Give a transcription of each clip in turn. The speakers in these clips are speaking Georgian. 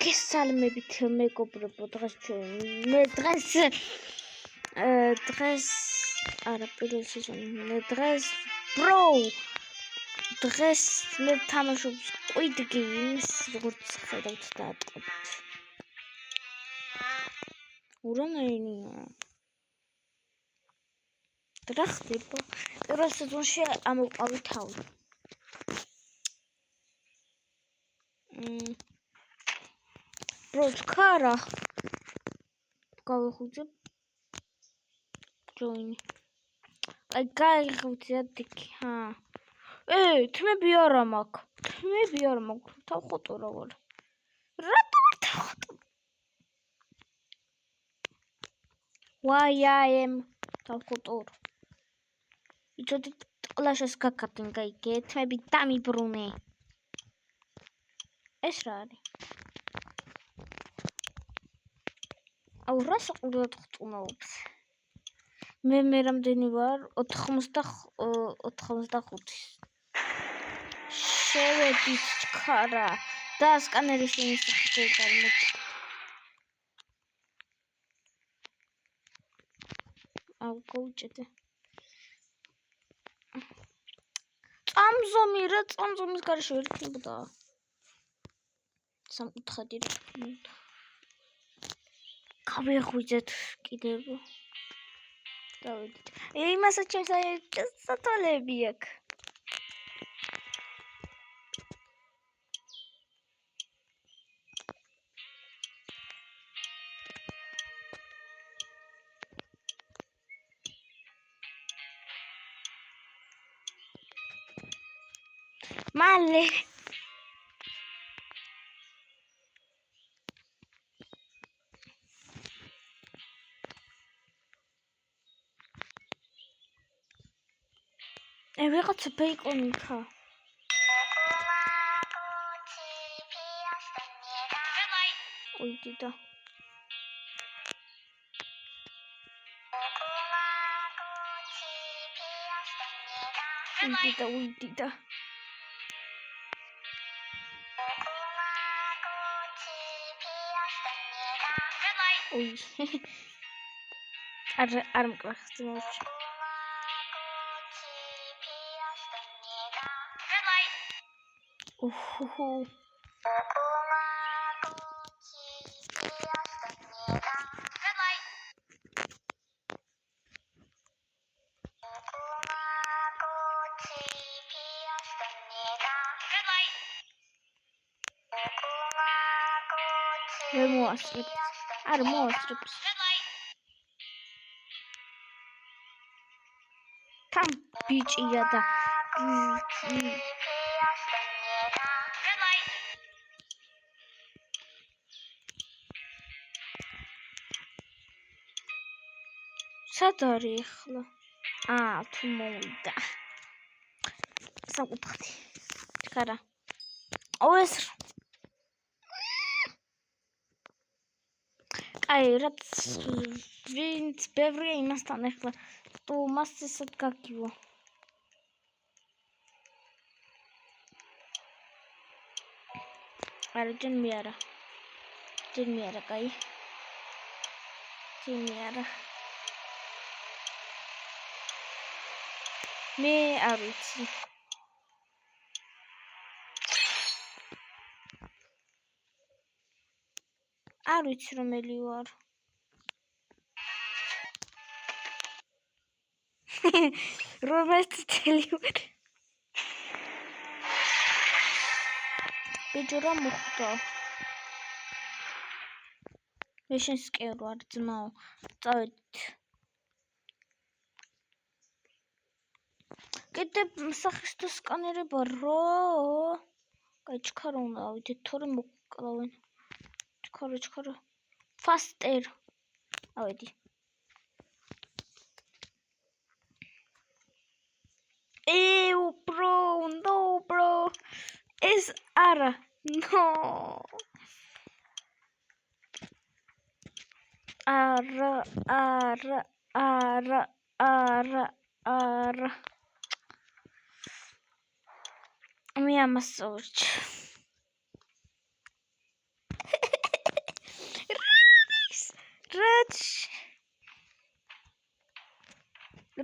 მოგესალმებით მეგობრებო, დღეს პირველ სეზონი დღეს დღეს მე ვთამაშობ Squid Games, როგორც ხედავთ დაატყობთ. ურანაირია. რა ხდება? პირველ სეზონში ამოყავი თავი. Kara გავიხუძებ join. Აი გაიხუძებ დიქა. თმები არა მაქვს. თავხოტო რა ვარ. რატო ვარ თავხოტო? Why I am თავხოტო. იცოდი კლაშას გაკატინგა იგე, თმები დამიბრუნე. ეს რა არის? აუ რას ყურდათ ხტუნობს? მე რამდენი ვარ? 85. შევედით ჩქარა და სკანერი შემისახდე წარმოთ. აუ გოუჭედე. წამზომის გარეშე ვერ იქნებოდა. სამკუთხედი რა. გავიღვიძეთ კიდევ. დავიდეთ. იმასაც ჩემს სათვალეები აქვს. მალე ვიღაცა ბეიკონი ხა. ой დიდა. ой არ მკრახს მოუჩ. ოჰო ვერ მოასწრებს. არ მოასწრებს. თან ბიჭია და სად არის ახლა? თუ მოვიდა. საკუთხდი. ჩქარა. ეს აი რაც ვინც ბევრია იმასთან ახლა თუ მას ესად გაგივა. არა ჯენ არა კაი. მე არ ვიცი. არ ვიცი რომელი ვარ. რომელი წელი ვარ. ბიჭო რა მოხდა? მე შენს კი ვარ ძმაო. წავედით. კიდე სახისტო სკანერება რა? კაი ჩქარა უნდა ავიდეთ თორემ მოკლავენ. ჩქარა. Faster. ავედი. No bro. ეს არა. No. არა. მე ამას ვორჩ.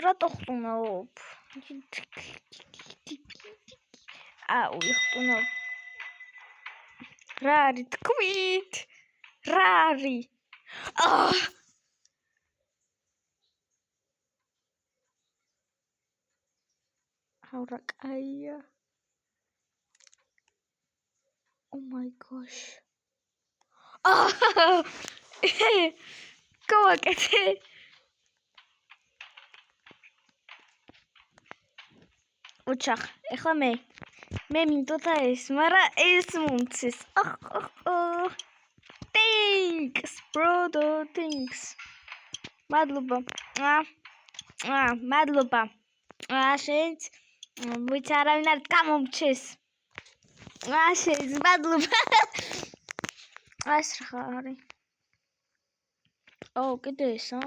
რატო ხტუნაობ? აუ, ხტუნა. რა არის თქვით? რა არის? აუ, რა კაია. Oh my gosh. გავაკეთე. ოჩახ, ეხლა მე მინდოდა ეს, მაგრამ ეს მომცეს. Thanks, bro, thanks. მადლობა. მადლობა. შენც ვიცი არავინ არ გამომჩეს. შენც მადლობა. ეს რა არის? კიდე ესა.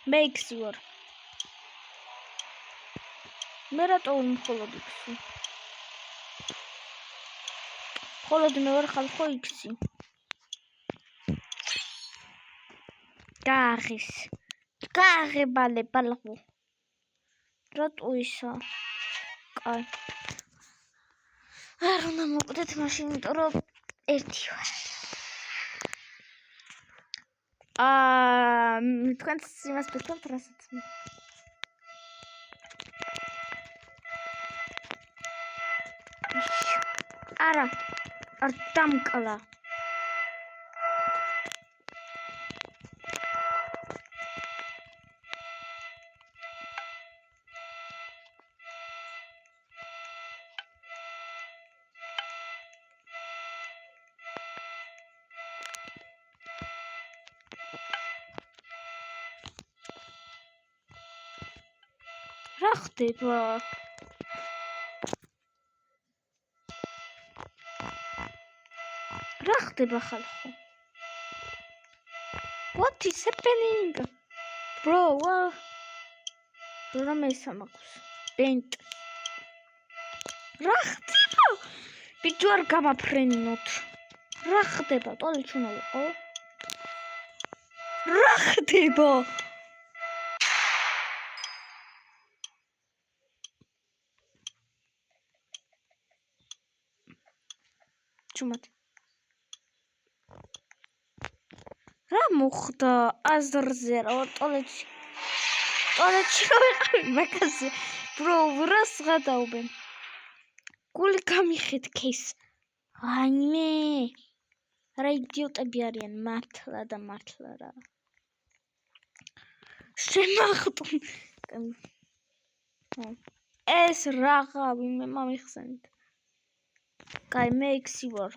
მე იქსი ვარ. მე რატო მხოლოდ იქსი? მხოლოდ მე ვარ ხალხო იქსი. გაღებალე ბალღო. რატო ისა? კაი. არ უნდა მოკვდეთ მაშინ, იმიტომ რომ ერთი ვარ. თქვენც იმას ვფიქრობთ, რასაც მე. არა, არ დამკლა. რა ხდება? რა ხდება ხალხო? What is happening? Bro, what? რა მესამაკს? ბენტ. რა ხდება? ბიჭო არ გამაფრენინოთ. რა ხდება? ტოლი ჩუნა ვიყო. რა ხდება? ჩუმად. რა მოხდა აზრზე რა ტოლეთში რა ვიყავი მაგაზე bro რას გადაუბენ გული გამიხეთ кейს აიმე რა იდიოტები არიან მართლა და მართლა რა შემახტუნ ეს რაღავი მე მომიხსენით კაი მე იქსი ვარ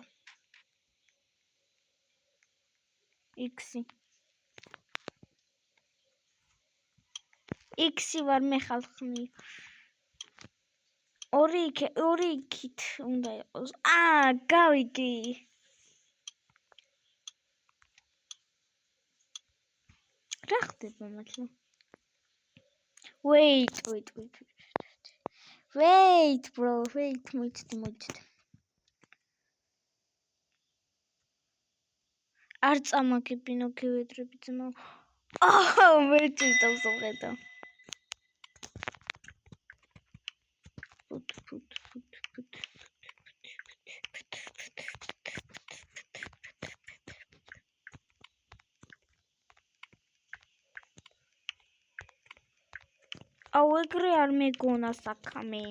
იქსი ვარ მე ხალხნი ორი იქით უნდა იყოს გავიდი რა ხდება მართლა wait bro მოიცდი არ წამაგებინო გევედრები ძმა მე ჭირავს ხედა აუ ეგრე არ მეგონა საქამე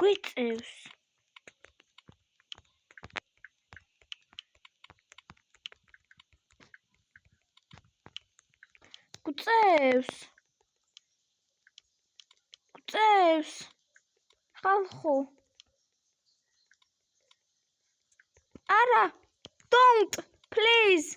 გვიწევს გვწევს ხალხო არა don't please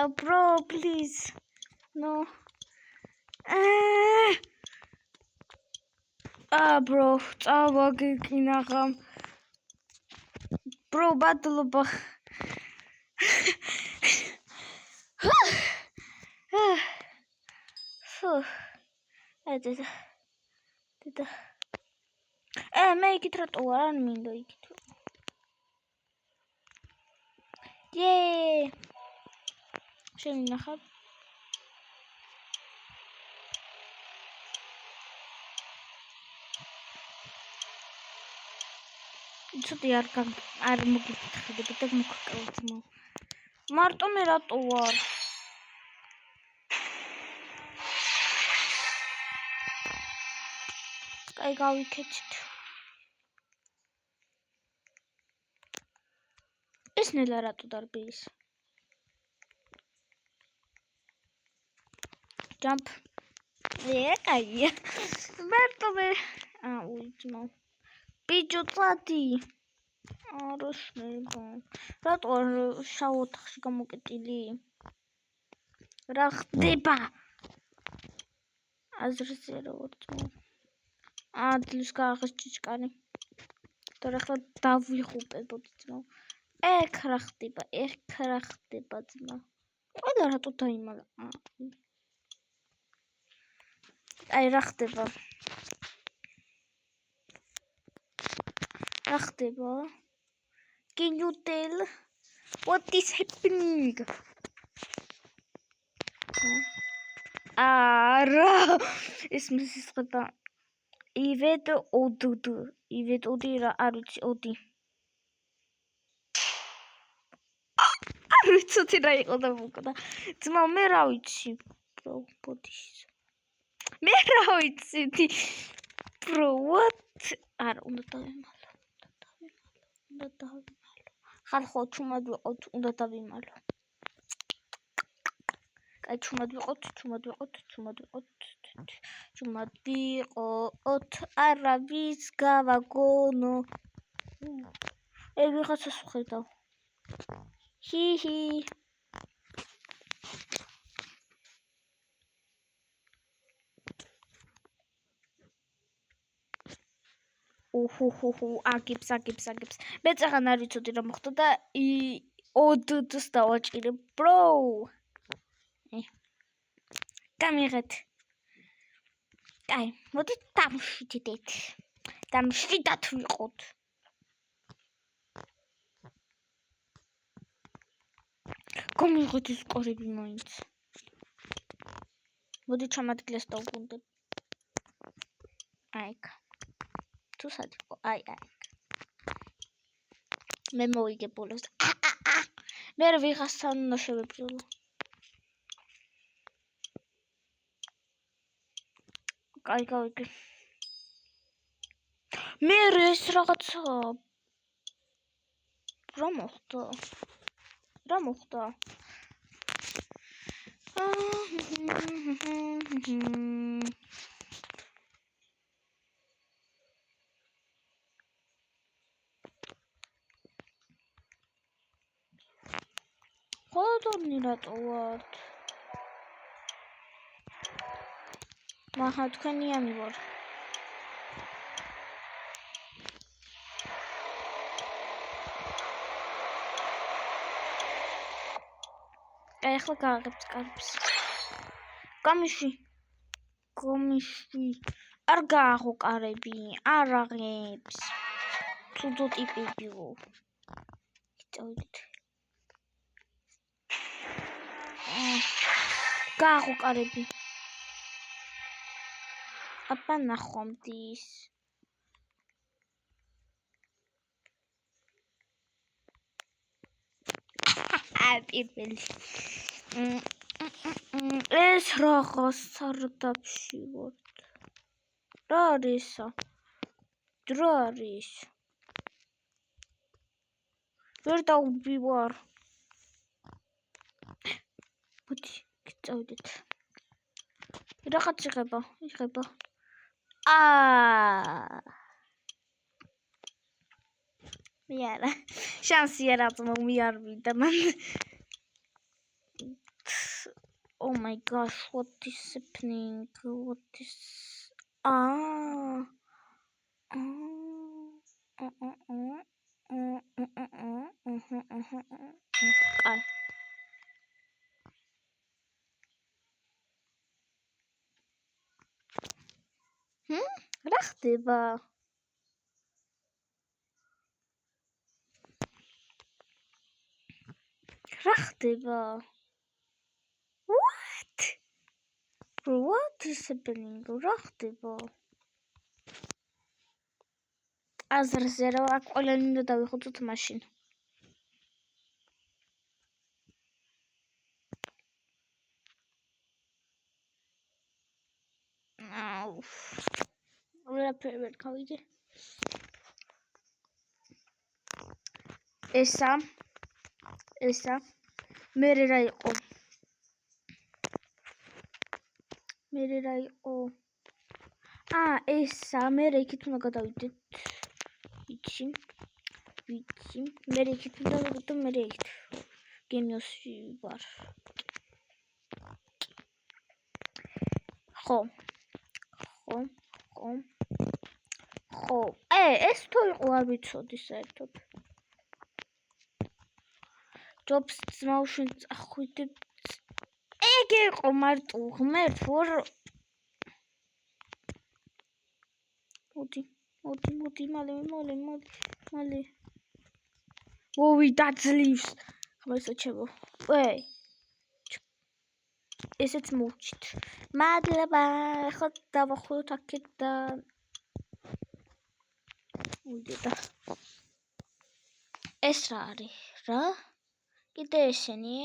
oh bro please no bro, წავაგეკინაღა. Bro, ბადლობა. დედა. მე იქით რატო არ მინდა იქით. შენ ნახავ. ცოტი არ მოგიფიქრებდი და მოგკავდა. მარტო მე რატო ვარ? აი გავიქეჩით. ეს ნელა რატო დარბის? Jump. კაია. მარტო მე უიძმო. ბიჭო წადი. არა შეიძლება. რატო შავ ოთახში გამოკეტილი? რა ხდება? აზრზე რა ვარ. ადლის გააღეს ჭიჭკარი. და ახლა დავიხუპებოდი ძმა. ეხ რა ხდება ძმა. ყველა რატო დაიმალა? აი რა ხდება? Can you tell what is happening? არა ეს მისისხება ივედ ოდი რა არ ვიცი ოდი არ ვიცი რა იყო და მოკდა ძმა მე რა ვიცი bro ბოდიშ მე რა ვიცი bro what არ უნდა დავიმალო ხალხო ჩუმად ვიყოთ უნდა დავიმალო აი ჩუმად ვიყოთ არა ვის გავაგონო ვიღაცას ვხედავ ჰი აგებს მე წაღან არ ვიცოდი რა მოხდა და ოდს დავაჭირე bro გამიღეთ აი მოდი დამშვიდათ ვიყოთ გამიღეთ ის ყორები მაინც მოდი ჩამადგლეს დავგუნდებ აი თუ სადიყო აი მე მოვიგე ბოლოს მე ვიღასთან უნდა შევებრძოლო აი გავიგე მე ეს რაღაცა რა მოხდა ხოდორნი რატო ვართ მაჰა თქვენიანი ვარ ეხლა გააღებთ კარებს გამიშვი არ გააღო კარები არ აღებს თუდო ტიპებიო წავიდეთ გააღო კარები აბა ნახვამდის პირველი ეს რაღაც სარდაფში ვართ რა არისა რა არის ვერ დავბივარ მოდი წავიდეთ რაღაც იღება მიანა შანსია რატომ მიარვიდა მან oh my gosh what is happening what is კაი. რა ხდება? რა ხდება? What? What is happening? რა ხდება? აზრზე რა აქ ყველანი უნდა დავიხოცოთ მაშინ. ყველაფერი ვერ გავიგე. ესა მე რა იყო? ესა მე იქით უნდა გადავიდეთ. ვიცი. მე იქით უნდა გადავიდეთ, მე იქით. გენიოსი ვარ. ხო. ეს თუ იყო არ ვიცოდი საერთოდ. ჯობს ძმაუშენ წახვიდებ. ეგ იყო მარტო ღმერთ ვარ. მოდი, მალე. ოვი დაძლივს. ხმასო ჩემო. ესეც მოვჭით. მადლობა. ხო დავახუროთ აქედან. უდედა. ეს რა არის? რა? კიდე ესენი?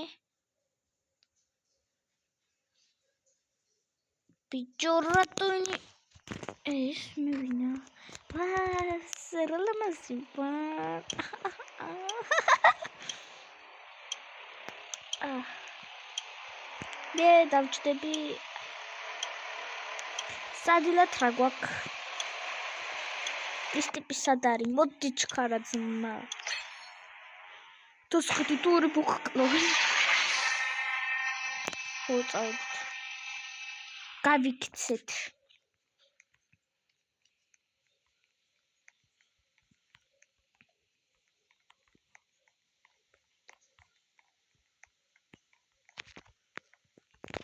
ბიჭო რატონი? ეს მევინა. სერლამაზი ვარ. მე დავჭდები. სადილად რა გვაქვს? ის ტიპი სად არის? მოდი ჩქარა ძმა. თუ სხდი თუ ორი ბუხკლოვი. ხო წავედით. გავიქცეთ.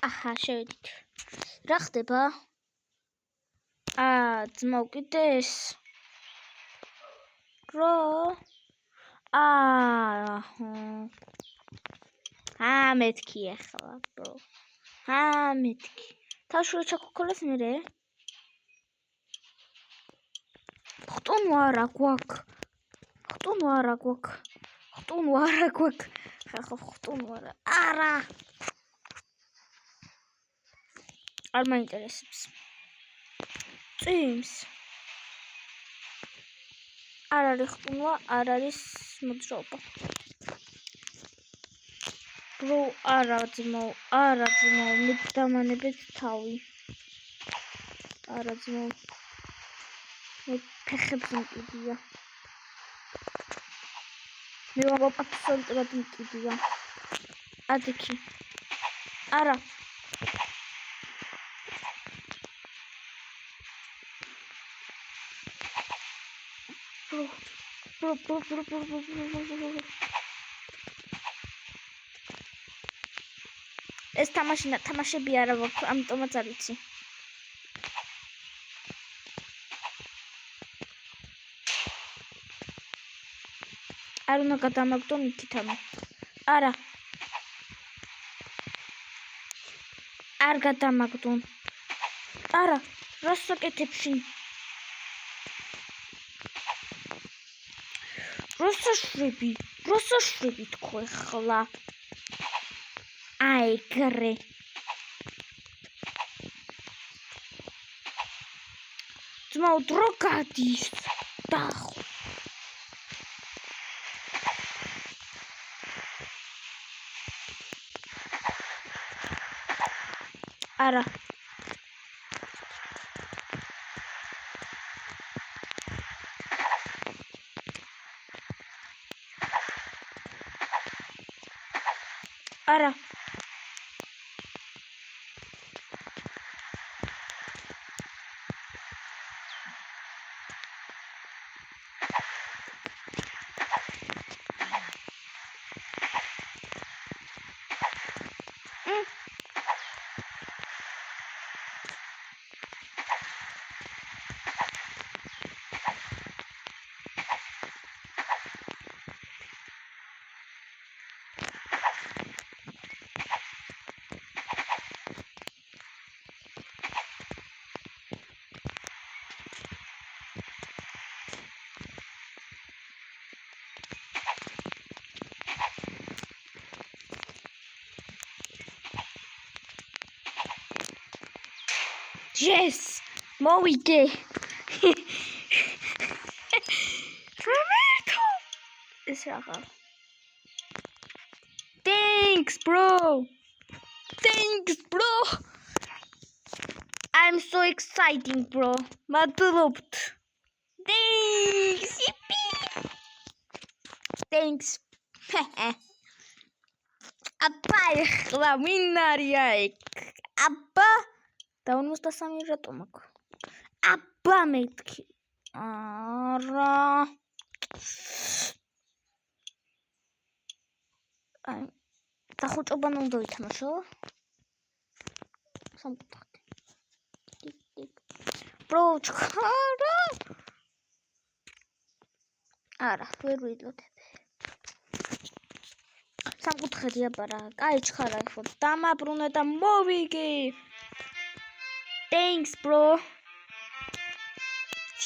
აჰა, შევედით. რა ხდება? ძმა უკიდე ეს. რა? მეთქი ახლა, bro. მეთქი. თავშუა ჩაქოქოლეს მერე? ხტუნ არა გვაქვს. ხტუნ არა. არა. არ მაინტერესებს. წიმს. არ არის ხტუნვა, არ არის მოძრაობა. ბრო, არა ძმო, მე დამანებეთ თავი. არა ძმო. მე ფეხებს მკიდია. მე აბსოლუტურად მკიდია. ადიქი. არა. Bro. ეს თამაშები არა ვაქვს, ამიტომაც არ ვიცი. არ უნდა გადამაგდო მიქითამი. არა. არ გადამაგდონ. არა, რას საკეთებში? როსაშვები თქო ახლა. ეგრე. ძმაო დრო გადის. დახო. არა. არა. Yes! მოვიგე! Roberto! ეს რაღა. Thanks, bro! Thanks, bro! I'm so exciting, bro. მადლობთ. Thanks! Yippee! Thanks. აბა ეხლა ვინ არია ეგ? აბა და 53 რატომ აქვს? აბა მეთქი. არა. აი და ხუჭობან უნდა ვითამაშო. სამკუთხედი. Bro, ჩქარა. არა, ვერ ვიდლოდები. სამკუთხედი აბარა. კაი ჩქარა ხო. დამაბრუნე და მოვიგე. Thanks, bro.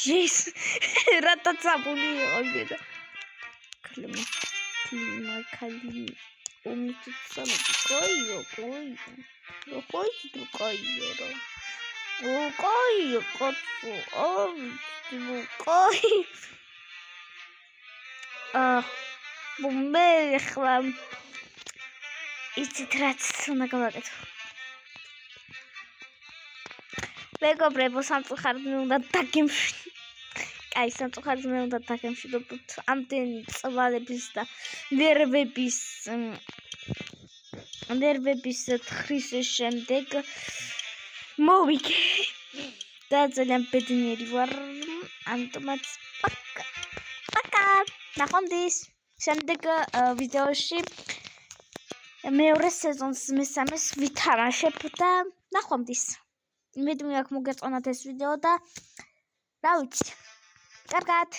Yes. რატაცაბული იყო იმედა. კლიმ. უმიწწალო კაიო. კაიო. კაიო, კაცო. კაი. მე ხლა იცით რაც უნდა გავაკეთო. მეგობრებო, სამწუხაროდ მე უნდა დაგემშვიდობ. კაი, სამწუხაროდ მე უნდა დაგემშვიდობთ ამდენი წვალების და ნერვების თხრის შემდეგ მოვიგე და ძალიან ბედნიერი ვარ. ამიტომაც პაკა. ნახვამდის. შემდეგ ვიდეოში მეორე სეზონს მესამეს ვითამაშებ და ნახვამდის. იმედი მაქვს მოგეწონათ ეს ვიდეო და რა ვიცი. კარგად.